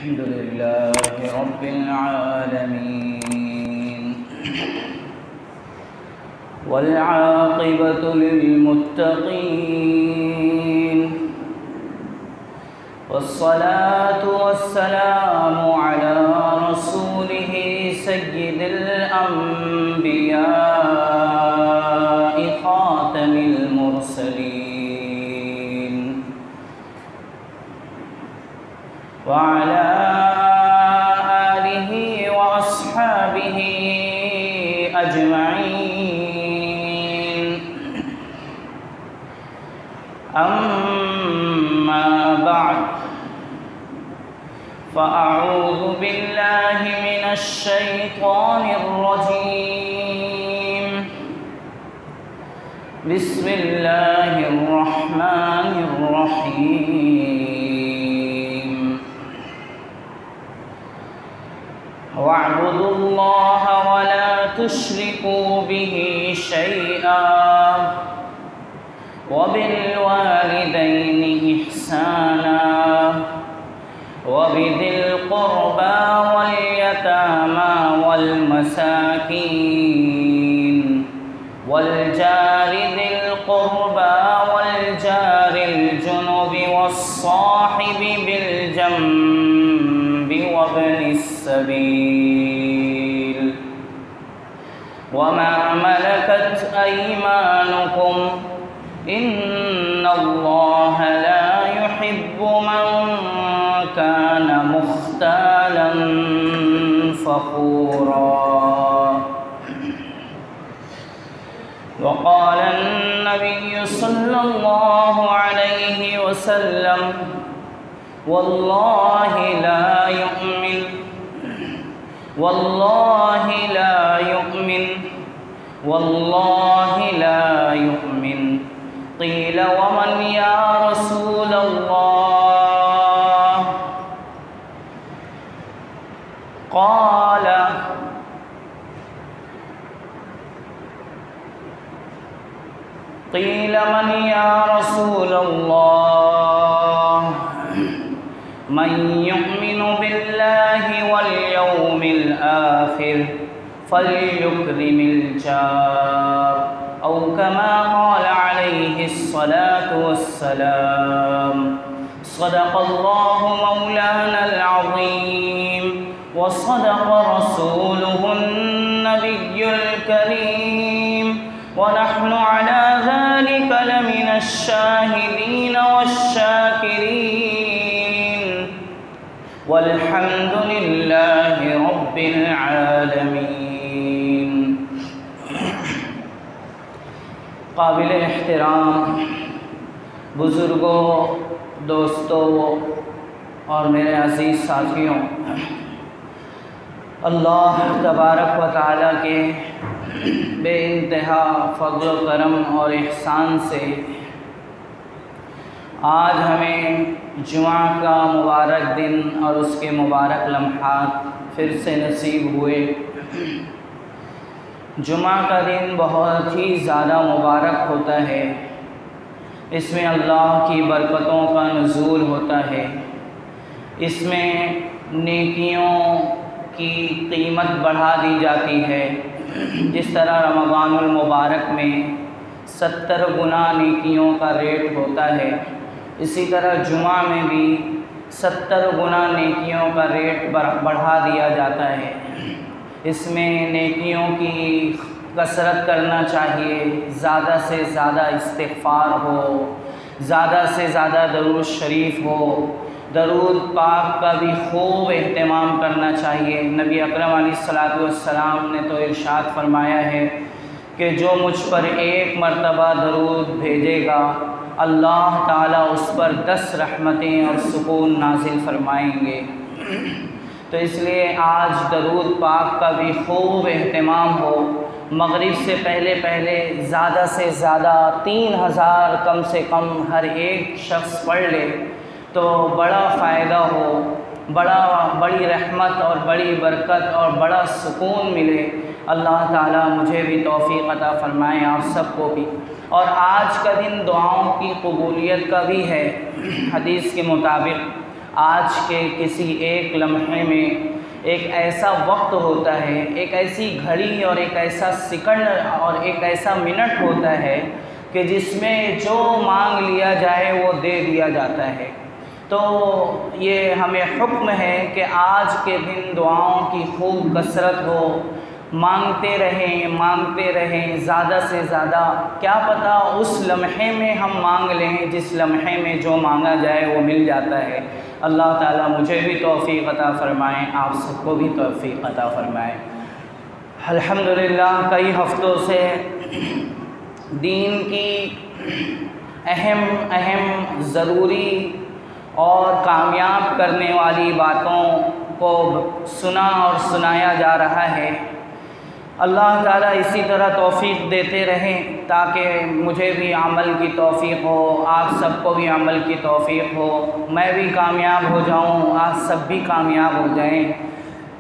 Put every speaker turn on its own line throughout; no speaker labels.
الحمد لله رب العالمين والعاقبة للمتقين والصلاة والسلام على رسوله سيد الأنبياء خاتم المرسلين وعلى آله وأصحابه أجمعين أما بعد فأعوذ بالله من الشيطان الرجيم بسم الله الرحمن الرحيم واعبدوا الله ولا تشركوا به شيئا وبالوالدين إحسانا وبذي القربى واليتامى والمساكين والجار ذي القربى والجار الجنب والصاحب بالجنب وابن السبيل وما ملكت أيمانكم إن الله لا يحب من كان مختالا فخورا. وقال النبي صلى الله عليه وسلم والله لا يؤمن والله لا يؤمن والله لا يؤمن. قيل ومن يا رسول الله؟ قال قيل من يا رسول الله؟ من يؤمن بالله واليوم الآخر فليكرم الجار أو كما قال عليه الصلاة والسلام. صدق الله مولانا العظيم وصدق رسوله النبي الكريم ونحن على ذلك لمن الشاهدين والشاكرين والحمد لله رب العالمين. قابل احترام بزرگوں، دوستوں اور میرے عزیز ساتھیوں، اللہ تبارک و تعالیٰ کے بے انتہا فضل و کرم اور احسان سے آج ہمیں جمعہ کا مبارک دن اور اس کے مبارک لمحات پھر سے نصیب ہوئے. جمعہ کا دن بہت ہی زیادہ مبارک ہوتا ہے. اس میں اللہ کی برکتوں کا نزول ہوتا ہے. اس میں نیکیوں کی قیمت بڑھا دی جاتی ہے. جس طرح رمضان المبارک میں 70 گنا نیکیوں کا ریٹ ہوتا ہے، اسی طرح جمعہ میں بھی 70 گنا نیکیوں کا ریٹ بڑھا دیا جاتا ہے. اس میں نیکیوں کی کثرت کرنا چاہیے، زیادہ سے زیادہ استغفار ہو، زیادہ سے زیادہ درود شریف ہو، درود پاک کا بھی خوب اہتمام کرنا چاہیے. نبی اکرم علیہ الصلوۃ والسلام نے تو ارشاد فرمایا ہے کہ جو مجھ پر ایک مرتبہ درود بھیجے گا اللہ تعالیٰ اس پر 10 رحمتیں اور سکون نازل فرمائیں گے. تو اس لیے آج درود پاک کا بھی خوب اہتمام ہو. مغرب سے پہلے زیادہ سے زیادہ 3000 کم سے کم ہر ایک شخص پڑھ لے تو بڑا فائدہ ہو، بڑی رحمت اور بڑی برکت اور بڑا سکون ملے. اللہ تعالیٰ مجھے بھی توفیق عطا فرمائے، آپ سب کو بھی. اور آج کا دن دعاؤں کی قبولیت کا بھی ہے. حدیث کے مطابق آج کے کسی ایک لمحے میں ایک ایسا وقت ہوتا ہے، ایک ایسی گھڑی اور ایک ایسا سیکنڈ اور ایک ایسا منٹ ہوتا ہے کہ جس میں جو مانگ لیا جائے وہ دے دیا جاتا ہے۔ تو یہ ہمیں حکم ہے کہ آج کے دن دعاؤں کی خوب کثرت ہو، مانگتے رہیں زیادہ سے زیادہ۔ کیا پتہ اس لمحے میں ہم مانگ لیں جس لمحے میں جو مانگا جائے وہ مل جاتا ہے۔ اللہ تعالیٰ مجھے بھی توفیق عطا فرمائیں، آپ سب کو بھی توفیق عطا فرمائیں۔ الحمدللہ کئی ہفتوں سے دین کی اہم ضروری اور کامیاب کرنے والی باتوں کو سنا اور سنایا جا رہا ہے۔ اللہ تعالیٰ اسی طرح توفیق دیتے رہیں تاکہ مجھے بھی عمل کی توفیق ہو، آپ سب کو بھی عمل کی توفیق ہو، میں بھی کامیاب ہو جاؤں، آپ سب بھی کامیاب ہو جائیں،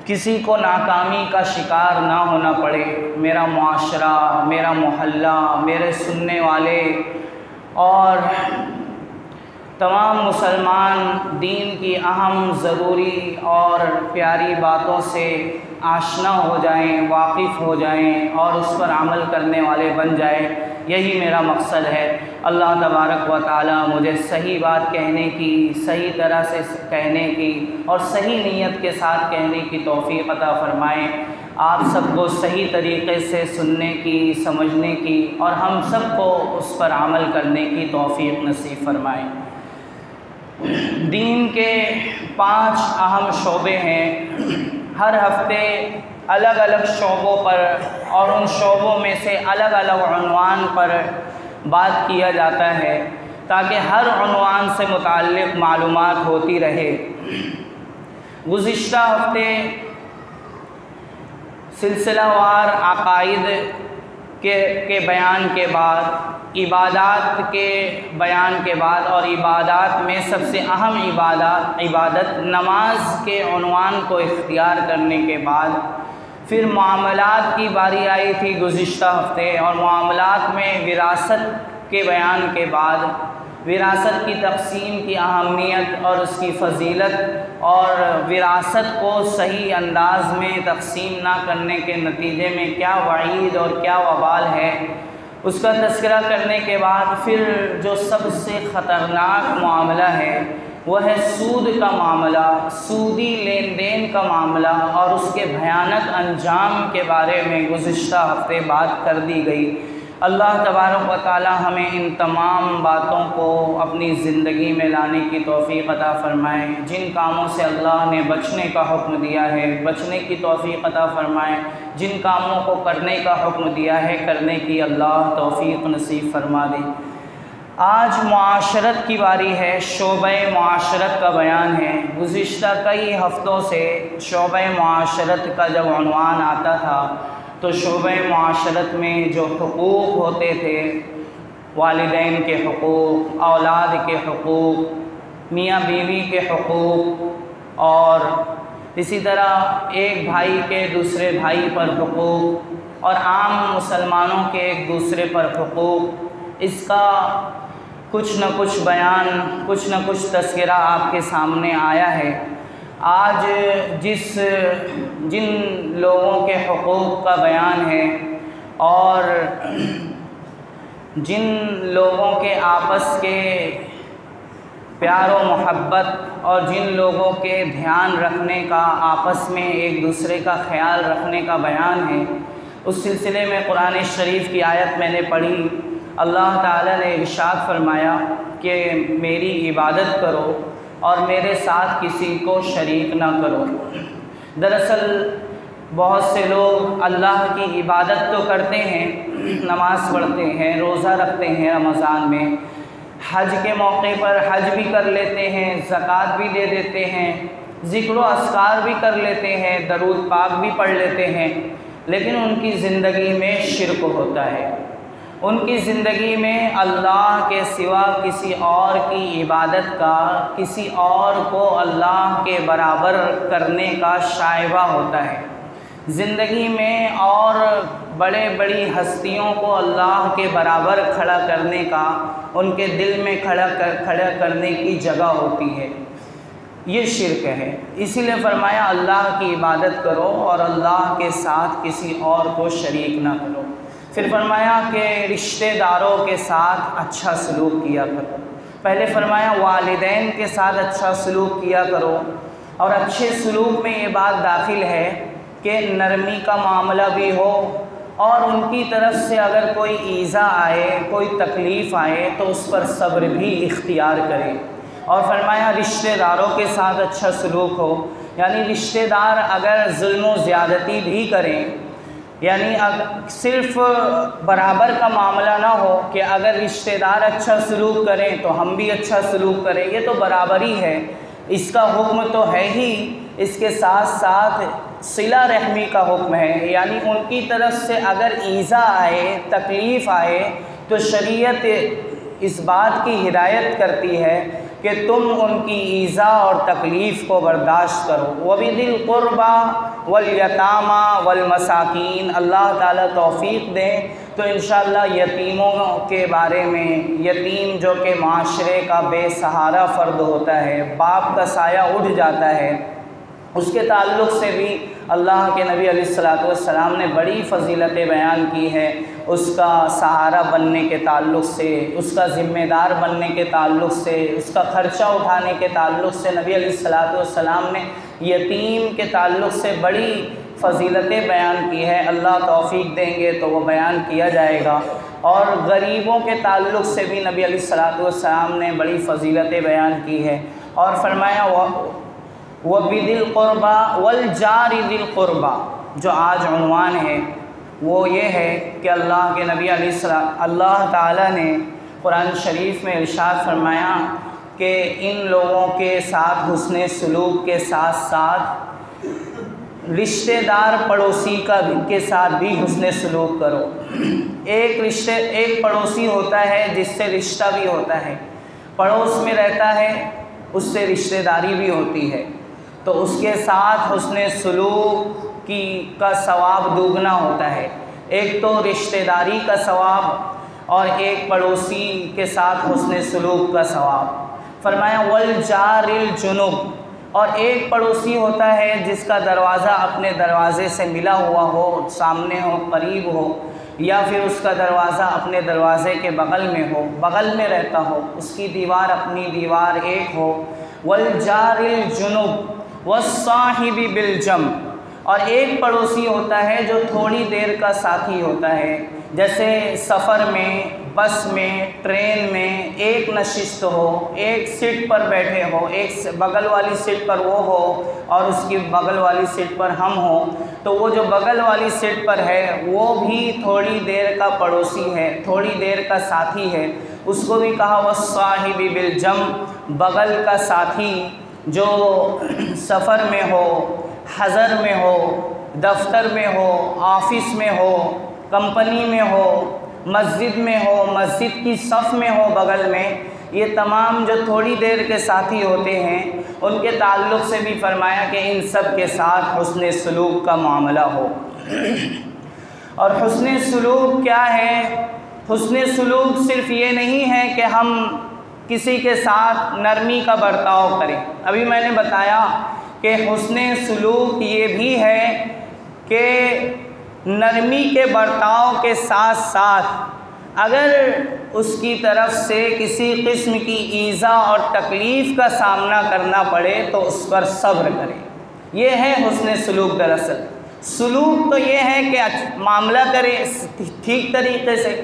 کسی کو ناکامی کا شکار نہ ہونا پڑے۔ میرا معاشرہ، میرا محلہ، میرے سننے والے اور تمام مسلمان دین کی اہم ضروری اور پیاری باتوں سے آشنا ہو جائیں، واقف ہو جائیں اور اس پر عمل کرنے والے بن جائیں، یہی میرا مقصد ہے۔ اللہ تبارک و تعالیٰ مجھے صحیح بات کہنے کی، صحیح طرح سے کہنے کی اور صحیح نیت کے ساتھ کہنے کی توفیق عطا فرمائیں، آپ سب کو صحیح طریقے سے سننے کی، سمجھنے کی اور ہم سب کو اس پر عمل کرنے کی توفیق نصیب فرمائیں۔ دین کے 5 اہم شعبے ہیں، ہر ہفتے الگ الگ شعبوں پر اور ان شعبوں میں سے الگ الگ عنوان پر بات کیا جاتا ہے تاکہ ہر عنوان سے متعلق معلومات ہوتی رہے۔ گزشتہ ہفتے سلسلہ وار عقائد کے بیان کے بعد، عبادات کے بیان کے بعد اور عبادات میں سب سے اہم عبادت نماز کے عنوان کو اختیار کرنے کے بعد پھر معاملات کی باری آئی تھی گزشتہ ہفتے، اور معاملات میں وراثت کے بیان کے بعد وراثت کی تقسیم کی اہمیت اور اس کی فضیلت اور وراثت کو صحیح انداز میں تقسیم نہ کرنے کے نتیجے میں کیا وعید اور کیا وبال ہے، اس کا تذکرہ کرنے کے بعد پھر جو سب سے خطرناک معاملہ ہے وہ ہے سود کا معاملہ، سودی لین دین کا معاملہ اور اس کے بھیانک انجام کے بارے میں گزشتہ ہفتے بات کر دی گئی۔ اللہ تبارک و تعالی ہمیں ان تمام باتوں کو اپنی زندگی میں لانے کی توفیق عطا فرمائے۔ جن کاموں سے اللہ نے بچنے کا حکم دیا ہے بچنے کی توفیق عطا فرمائے، جن کاموں کو کرنے کا حکم دیا ہے کرنے کی اللہ توفیق نصیب فرما دے۔ آج معاشرت کی باری ہے، شعبہ معاشرت کا بیان ہے۔ گزشتہ کئی ہفتوں سے شعبہ معاشرت کا جب عنوان آتا تھا تو شعبہ معاشرت میں جو حقوق ہوتے تھے، والدین کے حقوق، اولاد کے حقوق، میاں بیوی کے حقوق اور اسی طرح ایک بھائی کے دوسرے بھائی پر حقوق اور عام مسلمانوں کے ایک دوسرے پر حقوق، اس کا کچھ نہ کچھ بیان، کچھ نہ کچھ تذکرہ آپ کے سامنے آیا ہے۔ آج جن لوگوں کے حقوق کا بیان ہے اور جن لوگوں کے آپس کے پیار و محبت اور جن لوگوں کے دھیان رکھنے کا، آپس میں ایک دوسرے کا خیال رکھنے کا بیان ہے، اس سلسلے میں قرآن شریف کی آیت میں نے پڑھی۔ اللہ تعالیٰ نے ارشاد فرمایا کہ میری عبادت کرو اور میرے ساتھ کسی کو شریک نہ کرو۔ دراصل بہت سے لوگ اللہ کی عبادت تو کرتے ہیں، نماز پڑھتے ہیں، روزہ رکھتے ہیں رمضان میں، حج کے موقع پر حج بھی کر لیتے ہیں، زکوٰۃ بھی دے دیتے ہیں، ذکر و اذکار بھی کر لیتے ہیں، درود پاک بھی پڑھ لیتے ہیں، لیکن ان کی زندگی میں شرک ہوتا ہے۔ ان کی زندگی میں اللہ کے سوا کسی اور کی عبادت کا، کسی اور کو اللہ کے برابر کرنے کا شائبہ ہوتا ہے۔ زندگی میں اور بڑی ہستیوں کو اللہ کے برابر کھڑا کرنے کا، ان کے دل میں کھڑا کرنے کی جگہ ہوتی ہے۔ یہ شرک ہے۔ اسی لیے فرمایا اللہ کی عبادت کرو اور اللہ کے ساتھ کسی اور کو شریک نہ کرو۔ پھر فرمایا کہ رشتہ داروں کے ساتھ اچھا سلوک کیا کرو۔ پہلے فرمایا والدین کے ساتھ اچھا سلوک کیا کرو، اور اچھے سلوک میں یہ بات داخل ہے کہ نرمی کا معاملہ بھی ہو، اور ان کی طرف سے اگر کوئی ایذا آئے، کوئی تکلیف آئے تو اس پر صبر بھی اختیار کرے۔ اور فرمایا رشتہ داروں کے ساتھ اچھا سلوک ہو، یعنی رشتہ دار اگر ظلم و زیادتی بھی کریں، یعنی صرف برابر کا معاملہ نہ ہو کہ اگر رشتہ دار اچھا سلوک کریں تو ہم بھی اچھا سلوک کریں، یہ تو برابری ہے، اس کا حکم تو ہے ہی، اس کے ساتھ ساتھ صلہ رحمی کا حکم ہے، یعنی ان کی طرف سے اگر ایذا آئے، تکلیف آئے تو شریعت اس بات کی ہدایت کرتی ہے کہ تم ان کی ایذا اور تکلیف کو برداشت کرو۔ وَبِذِي الْقُرْبَى وَالْيَتَامَى وَالْمَسَاكِينَ، اللہ تعالیٰ توفیق دے تو انشاءاللہ یتیموں کے بارے میں، یتیم جو کہ معاشرے کا بے سہارا فرد ہوتا ہے، باپ کا سایہ اٹھ جاتا ہے، اس کے تعلق سے بھی اللہ کے نبی علیہ الصلوۃ والسلام نے بڑی فضیلتیں بیان کی ہے۔ اس کا سہارا بننے کے تعلق سے، اس کا ذمہ دار بننے کے تعلق سے، اس کا خرچہ اٹھانے کے تعلق سے نبی علیہ الصلوۃ والسلام نے یتیم کے تعلق سے بڑی فضیلتیں بیان کی ہے۔ اللہ توفیق دیں گے تو وہ بیان کیا جائے گا۔ اور غریبوں کے تعلق سے بھی نبی علیہ الصلوۃ والسلام نے بڑی فضیلتیں بیان کی ہے، اور فرمایا وَبِذِي الْقُرْبَى وَالْجَارِ ذِي الْقُرْبَى، جو آج عنوان ہے وہ یہ ہے کہ اللہ کے نبی علیہ السلام، اللہ تعالیٰ نے قرآن شریف میں ارشاد فرمایا کہ ان لوگوں کے ساتھ حسن سلوک کے ساتھ ساتھ رشتہ دار پڑوسی کے ساتھ بھی حسن سلوک کرو۔ ایک پڑوسی ہوتا ہے جس سے رشتہ بھی ہوتا ہے، پڑوس میں رہتا ہے، اس سے رشتہ داری بھی ہوتی ہے، تو اس کے ساتھ حسن سلوک کا ثواب دوگنا ہوتا ہے۔ ایک تو رشتہ داری کا ثواب اور ایک پڑوسی کے ساتھ حسن سلوک کا ثواب۔ فرمایا وَالْجَارِ الْجُنُبِ، اور ایک پڑوسی ہوتا ہے جس کا دروازہ اپنے دروازے سے ملا ہوا ہو، سامنے ہو، قریب ہو، یا پھر اس کا دروازہ اپنے دروازے کے بغل میں ہو، بغل میں رہتا ہو، اس کی دیوار اپنی دیوار ایک ہو۔ وَالْجَارِ الْجُنُبِ وَالصَّاحِبِ بِالْجَنبِ، اور ایک پڑوسی ہوتا ہے جو تھوڑی دیر کا ساتھی ہوتا ہے، جیسے سفر میں، بس میں، ٹرین میں ایک نشست ہو، ایک سیٹ پر بیٹھے ہو، ایک بغل والی سیٹ پر وہ ہو اور اس کی بغل والی سیٹ پر ہم ہوں، تو وہ جو بغل والی سیٹ پر ہے وہ بھی تھوڑی دیر کا پڑوسی ہے، تھوڑی دیر کا ساتھی ہے، اس کو بھی کہا وَالصَّاحِبِ بِالْجَنبِ، بغل کا ساتھی جو سفر میں ہو، حضر میں ہو، دفتر میں ہو، آفس میں ہو، کمپنی میں ہو، مسجد میں ہو، مسجد کی صف میں ہو، بغل میں، یہ تمام جو تھوڑی دیر کے ساتھی ہوتے ہیں ان کے تعلق سے بھی فرمایا کہ ان سب کے ساتھ حسن سلوک کا معاملہ ہو۔ اور حسن سلوک کیا ہے؟ حسن سلوک صرف یہ نہیں ہے کہ ہم کسی کے ساتھ نرمی کا برتاؤ کریں، ابھی میں نے بتایا کہ حسن سلوک یہ بھی ہے کہ نرمی کے برتاؤ کے ساتھ ساتھ اگر اس کی طرف سے کسی قسم کی ایذا اور تکلیف کا سامنا کرنا پڑے تو اس پر صبر کرے، یہ ہے حسن سلوک۔ دراصل سلوک تو یہ ہے کہ معاملہ کرے ٹھیک طریقے سے،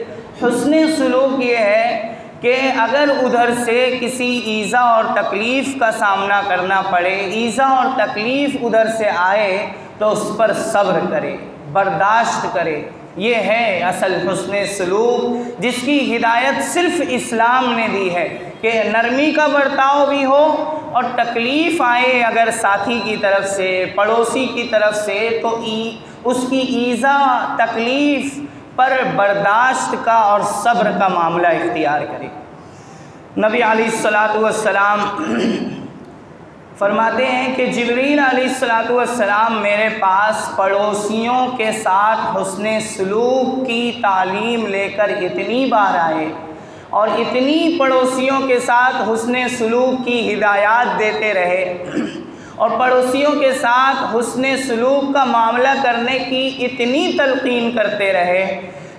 حسن سلوک یہ ہے کہ اگر ادھر سے کسی ایذا اور تکلیف کا سامنا کرنا پڑے، ایذا اور تکلیف ادھر سے آئے تو اس پر صبر کرے، برداشت کرے، یہ ہے اصل حسن سلوک جس کی ہدایت صرف اسلام نے دی ہے کہ نرمی کا برتاؤ بھی ہو اور تکلیف آئے اگر ساتھی کی طرف سے، پڑوسی کی طرف سے، تو اس کی ایذا تکلیف پر برداشت کا اور صبر کا معاملہ اختیار کرے۔ نبی علیہ الصلوۃ والسلام فرماتے ہیں کہ جبریل علیہ الصلوۃ والسلام میرے پاس پڑوسیوں کے ساتھ حسن سلوک کی تعلیم لے کر اتنی بار آئے اور اتنی پڑوسیوں کے ساتھ حسن سلوک کی ہدایات دیتے رہے اور پڑوسیوں کے ساتھ حسن سلوک کا معاملہ کرنے کی اتنی تلقین کرتے رہے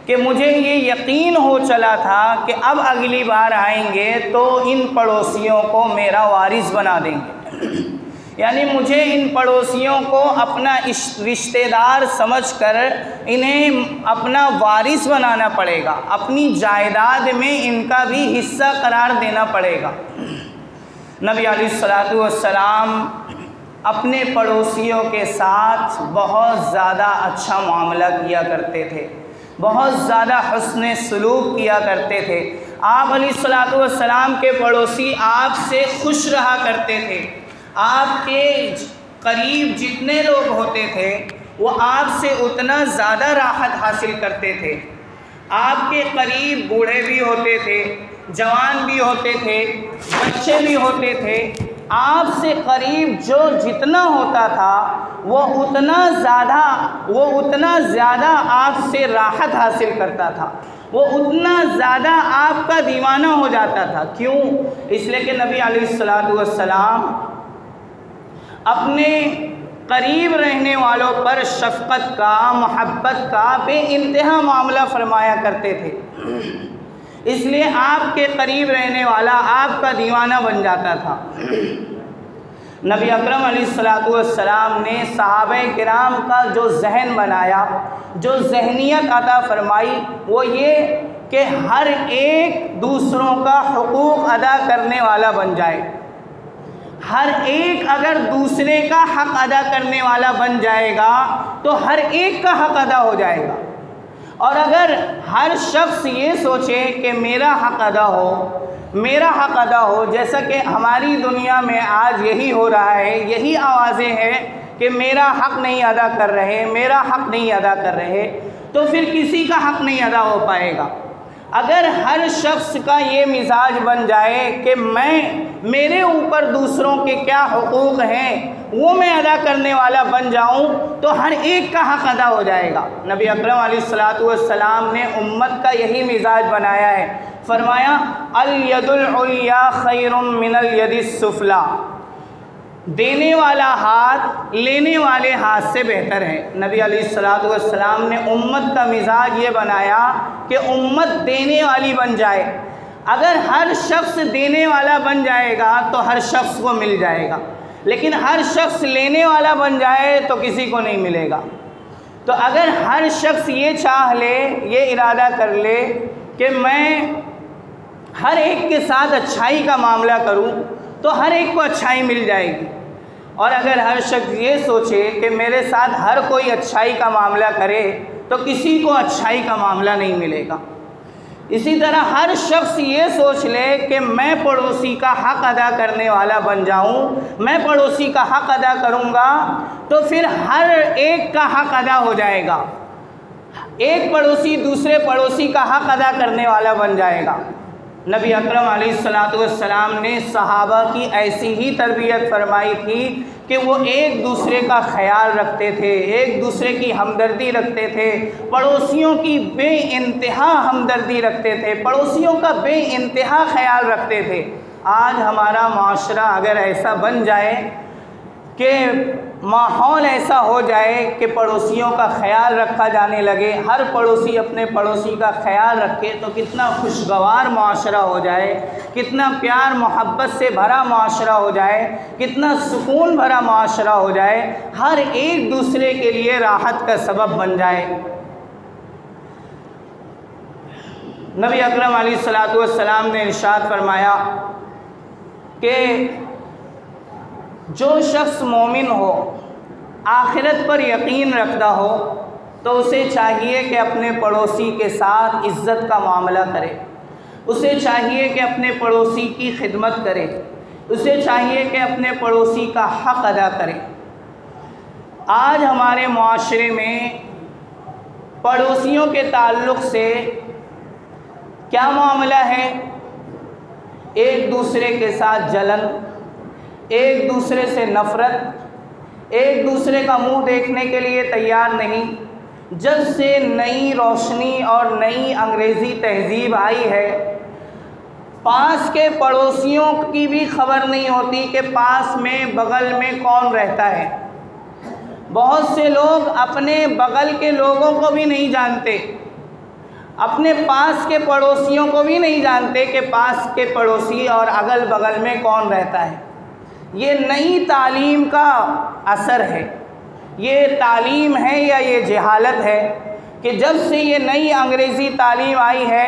کہ مجھے یہ یقین ہو چلا تھا کہ اب اگلی بار آئیں گے تو ان پڑوسیوں کو میرا وارث بنا دیں گے، یعنی مجھے ان پڑوسیوں کو اپنا رشتہ دار سمجھ کر انہیں اپنا وارث بنانا پڑے گا، اپنی جائیداد میں ان کا بھی حصہ قرار دینا پڑے گا۔ نبی علیہ الصلوۃ والسلام اپنے پڑوسیوں کے ساتھ بہت زیادہ اچھا معاملہ کیا کرتے تھے، بہت زیادہ حسن سلوک کیا کرتے تھے۔ آپ علیہ الصلوۃ والسلام کے پڑوسی آپ سے خوش رہا کرتے تھے، آپ کے قریب جتنے لوگ ہوتے تھے وہ آپ سے اتنا زیادہ راحت حاصل کرتے تھے۔ آپ کے قریب بوڑھے بھی ہوتے تھے، جوان بھی ہوتے تھے، بچے بھی ہوتے تھے، آپ سے قریب جو جتنا ہوتا تھا وہ اتنا زیادہ آپ سے راحت حاصل کرتا تھا، وہ اتنا زیادہ آپ کا دیوانہ ہو جاتا تھا۔ کیوں؟ اس لیے کہ نبی علیہ الصلوۃ والسلام اپنے قریب رہنے والوں پر شفقت کا، محبت کا بے انتہا معاملہ فرمایا کرتے تھے، اس لیے آپ کے قریب رہنے والا آپ کا دیوانہ بن جاتا تھا۔ نبی اکرم علیہ الصلوۃ والسلام نے صحابہ کرام کا جو ذہن بنایا، جو ذہنیت عطا فرمائی، وہ یہ کہ ہر ایک دوسروں کا حقوق ادا کرنے والا بن جائے۔ ہر ایک اگر دوسرے کا حق ادا کرنے والا بن جائے گا تو ہر ایک کا حق ادا ہو جائے گا، اور اگر ہر شخص یہ سوچے کہ میرا حق ادا ہو، میرا حق ادا ہو، جیسا کہ ہماری دنیا میں آج یہی ہو رہا ہے، یہی آوازیں ہیں کہ میرا حق نہیں ادا کر رہے، میرا حق نہیں ادا کر رہے، تو پھر کسی کا حق نہیں ادا ہو پائے گا۔ اگر ہر شخص کا یہ مزاج بن جائے کہ میرے اوپر دوسروں کے کیا حقوق ہیں وہ میں ادا کرنے والا بن جاؤں تو ہر ایک کا حق ادا ہو جائے گا۔ نبی اکرم علیہ الصلوۃ والسلام نے امت کا یہی مزاج بنایا ہے، فرمایا الید العلیٰ خیر من الید السفلیٰ، دینے والا ہاتھ لینے والے ہاتھ سے بہتر ہے۔ نبی علیہ الصلوۃ والسلام نے امت کا مزاج یہ بنایا کہ امت دینے والی بن جائے۔ اگر ہر شخص دینے والا بن جائے گا تو ہر شخص کو مل جائے گا، لیکن ہر شخص لینے والا بن جائے تو کسی کو نہیں ملے گا۔ تو اگر ہر شخص یہ چاہ لے، یہ ارادہ کر لے کہ میں ہر ایک کے ساتھ اچھائی کا معاملہ کروں تو ہر ایک کو اچھائی مل جائے گی، اور اگر ہر شخص یہ سوچے کہ میرے ساتھ ہر کوئی اچھائی کا معاملہ کرے تو کسی کو اچھائی کا معاملہ نہیں ملے گا۔ اسی طرح ہر شخص یہ سوچ لے کہ میں پڑوسی کا حق ادا کرنے والا بن جاؤں، میں پڑوسی کا حق ادا کروں گا تو پھر ہر ایک کا حق ادا ہو جائے گا، ایک پڑوسی دوسرے پڑوسی کا حق ادا کرنے والا بن جائے گا۔ نبی اکرم علیہ الصلوۃ والسلام نے صحابہ کی ایسی ہی تربیت فرمائی تھی کہ وہ ایک دوسرے کا خیال رکھتے تھے، ایک دوسرے کی ہمدردی رکھتے تھے، پڑوسیوں کی بے انتہا ہمدردی رکھتے تھے، پڑوسیوں کا بے انتہا خیال رکھتے تھے۔ آج ہمارا معاشرہ اگر ایسا بن جائے کہ ماحول ایسا ہو جائے کہ پڑوسیوں کا خیال رکھا جانے لگے، ہر پڑوسی اپنے پڑوسی کا خیال رکھے تو کتنا خوشگوار معاشرہ ہو جائے، کتنا پیار محبت سے بھرا معاشرہ ہو جائے، کتنا سکون بھرا معاشرہ ہو جائے، ہر ایک دوسرے کے لیے راحت کا سبب بن جائے۔ نبی اکرم علیہ الصلوۃ والسلام نے ارشاد فرمایا کہ جو شخص مومن ہو، آخرت پر یقین رکھتا ہو، تو اسے چاہیے کہ اپنے پڑوسی کے ساتھ عزت کا معاملہ کرے، اسے چاہیے کہ اپنے پڑوسی کی خدمت کرے، اسے چاہیے کہ اپنے پڑوسی کا حق ادا کرے۔ آج ہمارے معاشرے میں پڑوسیوں کے تعلق سے کیا معاملہ ہے؟ ایک دوسرے کے ساتھ جلن، ایک دوسرے سے نفرت، ایک دوسرے کا منہ دیکھنے کے لیے تیار نہیں۔ جب سے نئی روشنی اور نئی انگریزی تہذیب آئی ہے پاس کے پڑوسیوں کی بھی خبر نہیں ہوتی کہ پاس میں بغل میں کون رہتا ہے۔ بہت سے لوگ اپنے بغل کے لوگوں کو بھی نہیں جانتے، اپنے پاس کے پڑوسیوں کو بھی نہیں جانتے کہ پاس کے پڑوسی اور اگل بغل میں کون رہتا ہے۔ یہ نئی تعلیم کا اثر ہے، یہ تعلیم ہے یا یہ جہالت ہے کہ جب سے یہ نئی انگریزی تعلیم آئی ہے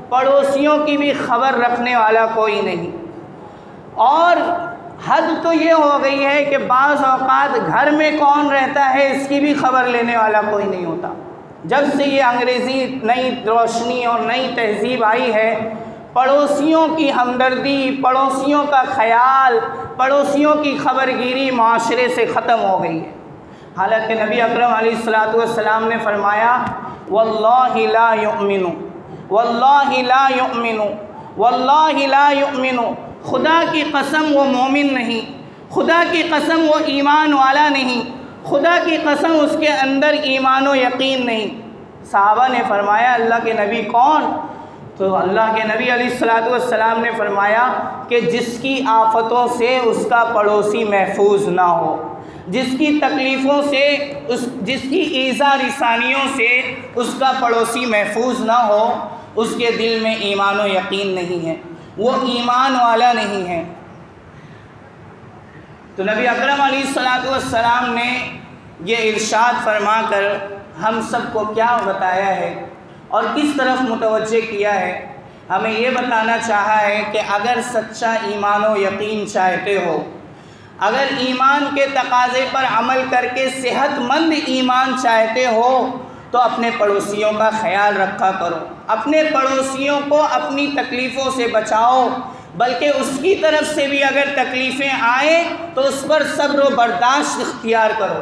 پڑوسیوں کی بھی خبر رکھنے والا کوئی نہیں، اور حد تو یہ ہو گئی ہے کہ بعض اوقات گھر میں کون رہتا ہے اس کی بھی خبر لینے والا کوئی نہیں ہوتا۔ جب سے یہ انگریزی نئی روشنی اور نئی تہذیب آئی ہے پڑوسیوں کی ہمدردی، پڑوسیوں کا خیال، پڑوسیوں کی خبر گیری معاشرے سے ختم ہو گئی ہے۔ حالانکہ نبی اکرم علیہ الصلوۃ والسلام نے فرمایا واللہ لا یؤمن، واللہ لا یؤمن، واللہ لا یؤمن، خدا کی قسم وہ مومن نہیں، خدا کی قسم وہ ایمان والا نہیں، خدا کی قسم اس کے اندر ایمان و یقین نہیں۔ صحابہ نے فرمایا اللہ کے نبی کون؟ تو اللہ کے نبی علیہ الصلوۃ والسلام نے فرمایا کہ جس کی آفتوں سے اس کا پڑوسی محفوظ نہ ہو، جس کی تکلیفوں سے جس کی ایذا رسانیوں سے اس کا پڑوسی محفوظ نہ ہو، اس کے دل میں ایمان و یقین نہیں ہے، وہ ایمان والا نہیں ہے۔ تو نبی اکرم علیہ الصلوۃ والسلام نے یہ ارشاد فرما کر ہم سب کو کیا بتایا ہے اور کس طرف متوجہ کیا ہے؟ ہمیں یہ بتانا چاہا ہے کہ اگر سچا ایمان و یقین چاہتے ہو، اگر ایمان کے تقاضے پر عمل کر کے صحت مند ایمان چاہتے ہو تو اپنے پڑوسیوں کا خیال رکھا کرو، اپنے پڑوسیوں کو اپنی تکلیفوں سے بچاؤ، بلکہ اس کی طرف سے بھی اگر تکلیفیں آئیں تو اس پر صبر و برداشت اختیار کرو۔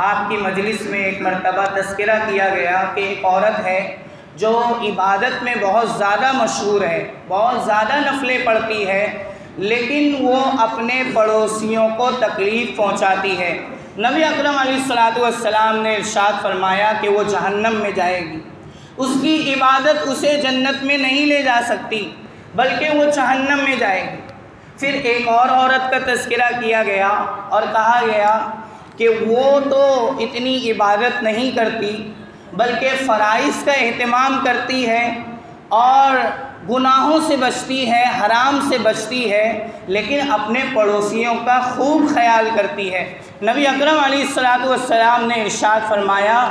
آپ کی مجلس میں ایک مرتبہ تذکرہ کیا گیا کہ ایک عورت ہے جو عبادت میں بہت زیادہ مشہور ہے، بہت زیادہ نفلیں پڑھتی ہے، لیکن وہ اپنے پڑوسیوں کو تکلیف پہنچاتی ہے۔ نبی اکرم علیہ الصلوۃ والسلام نے ارشاد فرمایا کہ وہ جہنم میں جائے گی، اس کی عبادت اسے جنت میں نہیں لے جا سکتی بلکہ وہ جہنم میں جائے گی۔ پھر ایک اور عورت کا تذکرہ کیا گیا اور کہا گیا کہ وہ تو اتنی عبادت نہیں کرتی بلکہ فرائض کا اہتمام کرتی ہے اور گناہوں سے بچتی ہے، حرام سے بچتی ہے، لیکن اپنے پڑوسیوں کا خوب خیال کرتی ہے۔ نبی اکرم علیہ الصلوۃ والسلام نے ارشاد فرمایا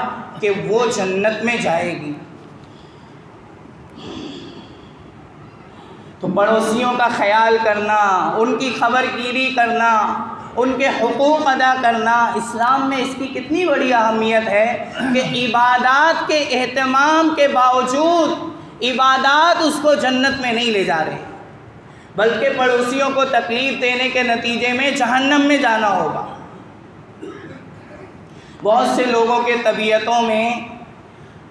کہ وہ جنت میں جائے گی۔ تو پڑوسیوں کا خیال کرنا، ان کی خبر گیری کرنا، ان کے حقوق ادا کرنا، اسلام میں اس کی کتنی بڑی اہمیت ہے کہ عبادات کے اہتمام کے باوجود عبادات اس کو جنت میں نہیں لے جا رہے بلکہ پڑوسیوں کو تکلیف دینے کے نتیجے میں جہنم میں جانا ہوگا۔ بہت سے لوگوں کے طبیعتوں میں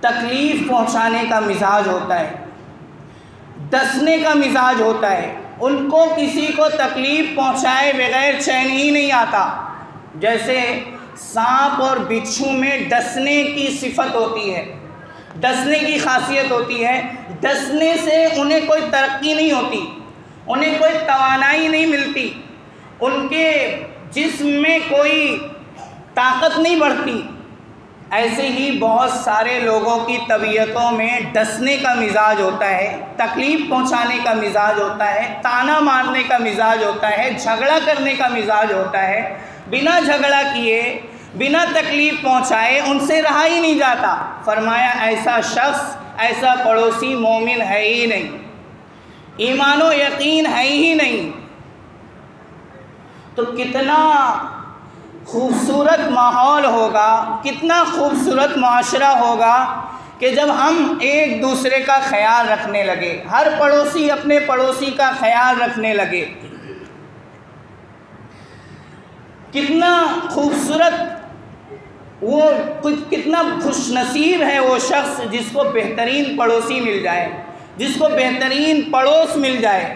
تکلیف پہنچانے کا مزاج ہوتا ہے، ڈسنے کا مزاج ہوتا ہے، ان کو کسی کو تکلیف پہنچائے بغیر چین ہی نہیں آتا۔ جیسے سانپ اور بچھو میں ڈسنے کی صفت ہوتی ہے، ڈسنے کی خاصیت ہوتی ہے، ڈسنے سے انہیں کوئی ترقی نہیں ہوتی، انہیں کوئی توانائی نہیں ملتی، ان کے جسم میں کوئی طاقت نہیں بڑھتی۔ ایسے ہی بہت سارے لوگوں کی طبیعتوں میں ڈسنے کا مزاج ہوتا ہے، تکلیف پہنچانے کا مزاج ہوتا ہے، طعنہ مارنے کا مزاج ہوتا ہے، جھگڑا کرنے کا مزاج ہوتا ہے۔ بنا جھگڑا کیے، بنا تکلیف پہنچائے ان سے رہا ہی نہیں جاتا۔ فرمایا ایسا شخص، ایسا پڑوسی مومن ہے ہی نہیں، ایمان و یقین ہے ہی نہیں۔ تو کتنا خوبصورت ماحول ہوگا، کتنا خوبصورت معاشرہ ہوگا کہ جب ہم ایک دوسرے کا خیال رکھنے لگے، ہر پڑوسی اپنے پڑوسی کا خیال رکھنے لگے۔ کتنا خوبصورت وہ، کتنا خوش نصیب ہے وہ شخص جس کو بہترین پڑوسی مل جائے، جس کو بہترین پڑوس مل جائے۔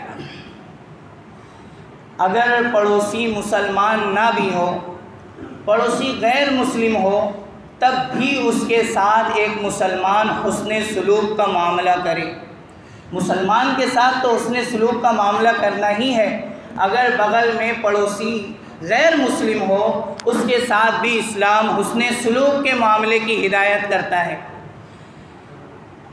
اگر پڑوسی مسلمان نہ بھی ہو، پڑوسی غیر مسلم ہو، تب بھی اس کے ساتھ ایک مسلمان حسن سلوک کا معاملہ کرے، مسلمان کے ساتھ تو حسن سلوک کا معاملہ کرنا ہی ہے، اگر بغل میں پڑوسی غیر مسلم ہو اس کے ساتھ بھی اسلام حسن سلوک کے معاملے کی ہدایت کرتا ہے۔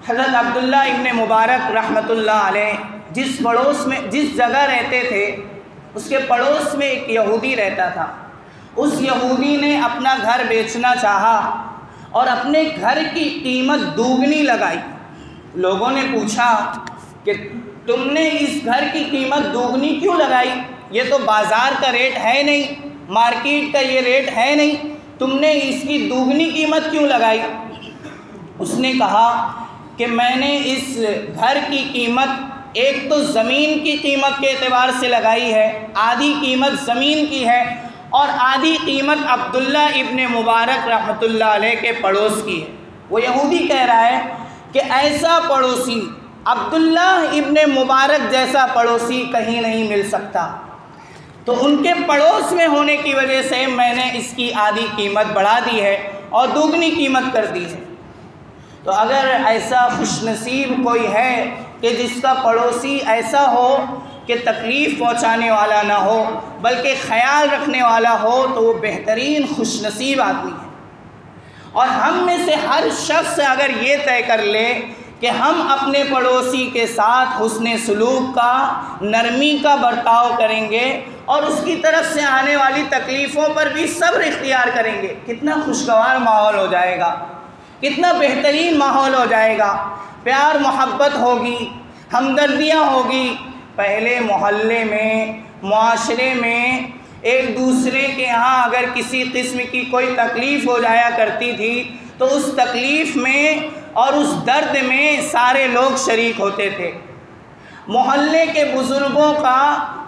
حضرت عبداللہ ابن مبارک رحمۃ اللہ علیہ جس جگہ رہتے تھے اس کے پڑوس میں ایک یہودی رہتا تھا۔ اس یہودی نے اپنا گھر بیچنا چاہا اور اپنے گھر کی قیمت دوگنی لگائی۔ لوگوں نے پوچھا کہ تم نے اس گھر کی قیمت دوگنی کیوں لگائی؟ یہ تو بازار کا ریٹ ہے نہیں، مارکیٹ کا یہ ریٹ ہے نہیں، تم نے اس کی دوگنی قیمت کیوں لگائی؟ اس نے کہا کہ میں نے اس گھر کی قیمت ایک تو زمین کی قیمت کے اعتبار سے لگائی ہے، آدھی قیمت زمین کی ہے اور آدھی قیمت عبداللہ ابن مبارک رحمۃ اللہ علیہ کے پڑوس کی ہے۔ وہ یہودی کہہ رہا ہے کہ ایسا پڑوسی، عبداللہ ابن مبارک جیسا پڑوسی کہیں نہیں مل سکتا، تو ان کے پڑوس میں ہونے کی وجہ سے میں نے اس کی آدھی قیمت بڑھا دی ہے اور دوگنی قیمت کر دی ہے۔ تو اگر ایسا خوش نصیب کوئی ہے کہ جس کا پڑوسی ایسا ہو کہ تکلیف پہنچانے والا نہ ہو بلکہ خیال رکھنے والا ہو تو وہ بہترین خوش نصیب آدمی ہے۔ اور ہم میں سے ہر شخص اگر یہ طے کر لے کہ ہم اپنے پڑوسی کے ساتھ حسن سلوک کا، نرمی کا برتاؤ کریں گے اور اس کی طرف سے آنے والی تکلیفوں پر بھی صبر اختیار کریں گے، کتنا خوشگوار ماحول ہو جائے گا، کتنا بہترین ماحول ہو جائے گا، پیار محبت ہوگی، ہمدردیاں ہوگی۔ پہلے محلے میں، معاشرے میں ایک دوسرے کے ہاں اگر کسی قسم کی کوئی تکلیف ہو جایا کرتی تھی تو اس تکلیف میں اور اس درد میں سارے لوگ شریک ہوتے تھے۔ محلے کے بزرگوں کا،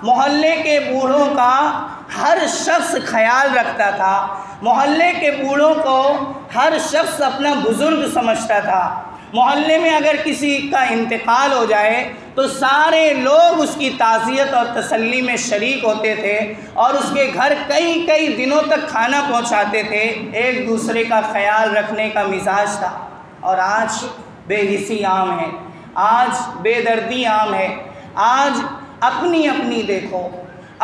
محلے کے بوڑھوں کا ہر شخص خیال رکھتا تھا، محلے کے بوڑھوں کو ہر شخص اپنا بزرگ سمجھتا تھا۔ محلے میں اگر کسی کا انتقال ہو جائے تو سارے لوگ اس کی تعزیت اور تسلی میں شریک ہوتے تھے اور اس کے گھر کئی کئی دنوں تک کھانا پہنچاتے تھے، ایک دوسرے کا خیال رکھنے کا مزاج تھا۔ اور آج بے حسی عام ہے، آج بے دردی عام ہے، آج اپنی اپنی دیکھو،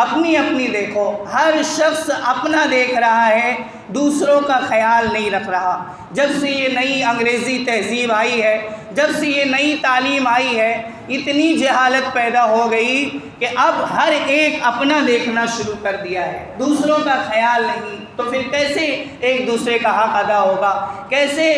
اپنی اپنی دیکھو، ہر شخص اپنا دیکھ رہا ہے، دوسروں کا خیال نہیں رکھ رہا۔ جب سے یہ نئی انگریزی تہذیب آئی ہے، جب سے یہ نئی تعلیم آئی ہے، اتنی جہالت پیدا ہو گئی کہ اب ہر ایک اپنا دیکھنا شروع کر دیا ہے، دوسروں کا خیال نہیں۔ تو پھر کیسے ایک دوسرے کا حق ادا ہوگا، کیسے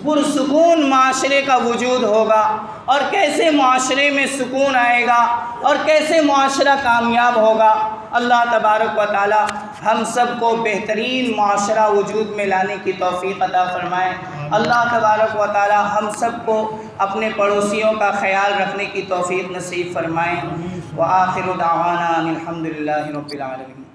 پرسکون معاشرے کا وجود ہوگا، اور کیسے معاشرے میں سکون آئے گا، اور کیسے معاشرہ کامیاب ہوگا۔ اللہ تبارک و تعالی ہم سب کو بہترین معاشرہ وجود میں لانے کی توفیق عطا فرمائے۔ اللہ تبارک و تعالی ہم سب کو اپنے پڑوسیوں کا خیال رکھنے کی توفیق نصیب فرمائے۔ وآخر دعوانا الحمدللہ رب العالمین۔